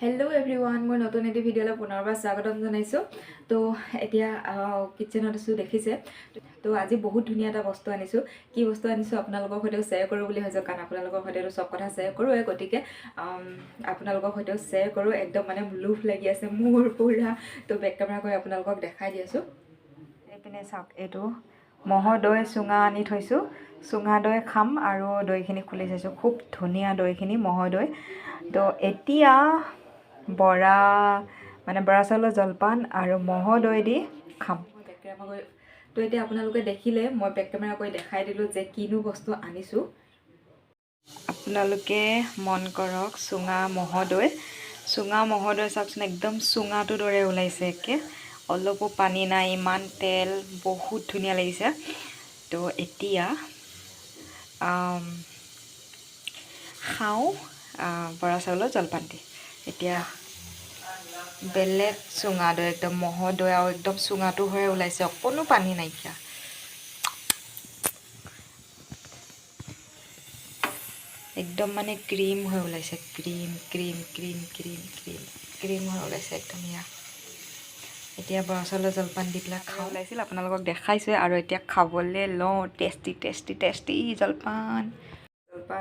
Hello everyone, মই নতুন এটি ভিডিঅ'লৈ পুনৰবাৰ স্বাগতম জনাইছোঁ। তো এতিয়া কিচেনত আছোঁ দেখিছে। তো আজি বহুত ধুনীয়া এটা বস্তু আনিছোঁ। কি বস্তু আনিছোঁ আপোনালোকৰ সৈতেও শ্বেয়াৰ কৰোঁ বুলি ভাবিছোঁ, কাৰণ আপোনালোকৰ সৈতেতো চব কথা শ্বেয়াৰ কৰোঁৱে, গতিকে আপোনালোকৰ সৈতেও শ্বেয়াৰ কৰোঁ। একদম মানে লোভ লাগি আছে মোৰ পুৰা। তো বেক কেমেৰা কৰি আপোনালোকক দেখাই দি আছোঁ। এইপিনে চাওক, এইটো ম'হৰ দৈ চুঙা আনি থৈছোঁ। চুঙা দৈ খাম আৰু দৈখিনি খুলি চাইছোঁ, খুব ধুনীয়া দৈখিনি, ম'হৰ দৈ। তো এতিয়া বৰা চাউলৰ জলপান আৰু ম'হৰ দৈ দি খাম। তো এতিয়া আপোনালোকে দেখিলে মই বেক কেমেৰা কৰি দেখাই দিলোঁ যে কিনো বস্তু আনিছোঁ। আপোনালোকে মন কৰক, চুঙা ম'হৰ দৈ চাওকচোন, একদম চুঙাটোৰ দৰে ওলাইছে একে, অলপো পানী নাই, ইমান তেল, বহুত ধুনীয়া লাগিছে। তো এতিয়া খাওঁ বৰা চাউলৰ জলপান দি। এতিয়া বেলেগ চুঙা দৈ, একদম ম'হৰ দৈ আৰু একদম চুঙাটো হৈ ওলাইছে, অকণো পানী নাইকিয়া। একদম মানে ক্ৰীম হৈ ওলাইছে, ক্ৰীম হৈ ওলাইছে একদম। এতিয়া বৰা চাউলৰ জলপান দি পেলাই খাওঁ ওলাইছিল, আপোনালোকক দেখাইছোৱে, আৰু এতিয়া খাবলৈ লওঁ। টেষ্টি জলপান।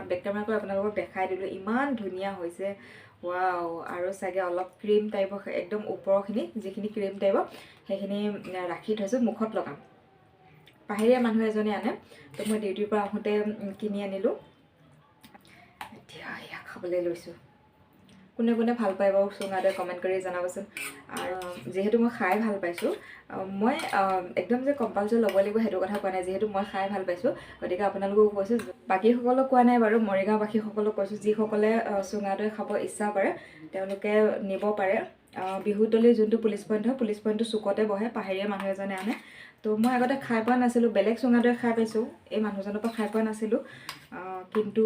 বেক কেমেৰা কৰি আপোনালোকক দেখাই দিলোঁ, ইমান ধুনীয়া হৈছে। ৱাও। আৰু চাগে অলপ ক্ৰীম টাইপৰ, একদম ওপৰৰখিনি যিখিনি ক্ৰীম টাইপৰ সেইখিনি ৰাখি থৈছোঁ, মুখত লগাম। পাহাৰীয়া মানুহ এজনে আনে, তো মই ডিউটিৰ পৰা আহোঁতে কিনি আনিলোঁ। এতিয়া এয়া খাবলৈ লৈছোঁ। কোনে কোনে ভাল পায় বাৰু চুঙা দৈ কমেণ্ট কৰি জনাবচোন। আৰু যিহেতু মই খাই ভাল পাইছোঁ, মই একদম যে কম্পালচৰি ল'ব লাগিব সেইটো কথা কোৱা নাই। যিহেতু মই খাই ভাল পাইছোঁ, গতিকে আপোনালোকক কৈছোঁ, বাকীসকলক কোৱা নাই বাৰু, মৰিগাঁওবাসীসকলক কৈছোঁ, যিসকলে চুঙা দৈ খাব ইচ্ছা কৰে তেওঁলোকে নিব পাৰে। বিহুতলীৰ যোনটো পুলিচ পইণ্টটো চুকতে বহে, পাহাৰীয়া মানুহ এজনে আনে। তো মই আগতে খাই পোৱা নাছিলোঁ, বেলেগ চুঙা দৈ খাই পাইছোঁ, এই মানুহজনৰ পৰা খাই পোৱা নাছিলোঁ, কিন্তু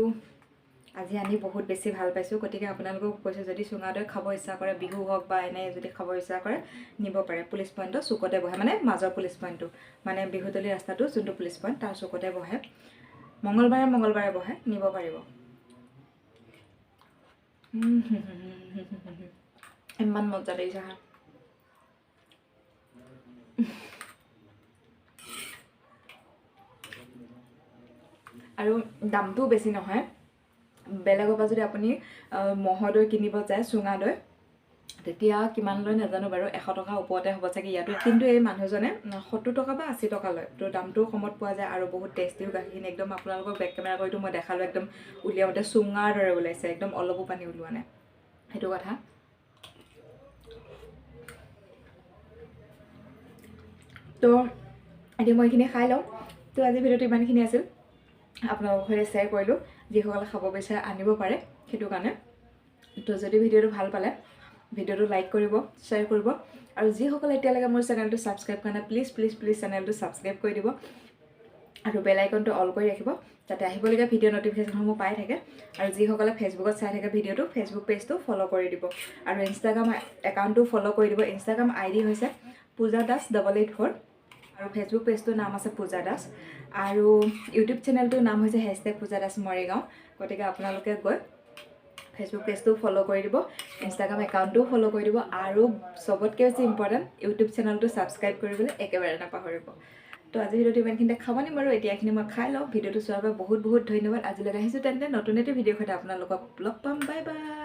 আজি আনি বহুত বেছি ভাল পাইছোঁ। গতিকে আপোনালোকক কৈছোঁ, যদি চুঙা দৈ খাব ইচ্ছা কৰে, বিহু হওক বা এনে যদি খাব ইচ্ছা কৰে, নিব পাৰে। পুলিচ পইণ্টৰ চুকতে বহে, মানে মাজৰ পুলিচ পইণ্টটো, মানে বিহুতলী ৰাস্তাটো যোনটো পুলিচ পইণ্ট তাৰ চুকতে বহে। মঙলবাৰে বহে, নিব পাৰিব। ইমান মজা লাগিছে হা। আৰু দামটোও বেছি নহয়। বেলেগৰ পৰা যদি আপুনি ম'হৰ দৈ কিনিব যায়, চুঙা দৈ, তেতিয়া কিমান লয় নাজানো বাৰু, 100 টকাৰ ওপৰতে হ'ব চাগে ইয়াতো। কিন্তু এই মানুহজনে 70 টকা বা 80 টকা লয়। তো দামটোও কমত পোৱা যায় আৰু বহুত টেষ্টিও গাখীৰখিনি। একদম আপোনালোকক বেক কেমেৰা কৰিতো মই দেখালোঁ, একদম উলিয়াওঁতে চুঙাৰ দৰে ওলাইছে, একদম অলপো পানী ওলোৱা নাই, সেইটো কথা। তো এতিয়া মই এইখিনি খাই লওঁ। তো আজি ভিডিঅ'টো ইমানখিনি আছিল, আপোনালোকৰ সৈতে শ্বেয়াৰ কৰিলোঁ। যিসকলে খাব বিচাৰে আনিব পাৰে, সেইটো কাৰণে। তো যদি ভিডিঅ'টো ভাল পালে ভিডিঅ'টো লাইক কৰিব, শ্বেয়াৰ কৰিব, আৰু যিসকলে এতিয়ালৈকে মোৰ চেনেলটো ছাবস্ক্ৰাইব কৰা নাই, প্লিজ চেনেলটো ছাবস্ক্ৰাইব কৰি দিব, আৰু বেল আইকনটো অল কৰি ৰাখিব, যাতে আহিবলগীয়া ভিডিঅ' নটিফিকেশ্যনসমূহ পাই থাকে। আৰু যিসকলে ফেচবুকত চাই থাকে ভিডিঅ'টো, ফেচবুক পেজটো ফ'ল' কৰি দিব, আৰু ইনষ্টাগ্ৰাম একাউণ্টটো ফ'ল' কৰি দিব। ইনষ্টাগ্ৰাম ID হৈছে Pooja Das 884, আৰু ফেচবুক পেজটোৰ নাম আছে পূজা দাস, আৰু ইউটিউব চেনেলটোৰ নাম হৈছে #Pooja Das Morigaon। গতিকে আপোনালোকে গৈ ফেচবুক পেজটো ফ'ল' কৰি দিব, ইনষ্টাগ্ৰাম একাউণ্টটোও ফ'ল' কৰি দিব, আৰু চবতকৈ বেছি ইম্পৰ্টেণ্ট, ইউটিউব চেনেলটো ছাবস্ক্ৰাইব কৰিবলৈ একেবাৰে নাপাহৰিব। তো আজি ভিডিঅ'টো ইমানখিনিতে খাব নিম বাৰু। এতিয়া এইখিনি মই খাই লওঁ। ভিডিঅ'টো চোৱাৰ বাবে বহুত ধন্যবাদ। আজিলৈ আহিছোঁ তেন্তে নতুন এটি ভিডিঅ'ৰ সৈতে আপোনালোকক লগ পাম। Bye bye.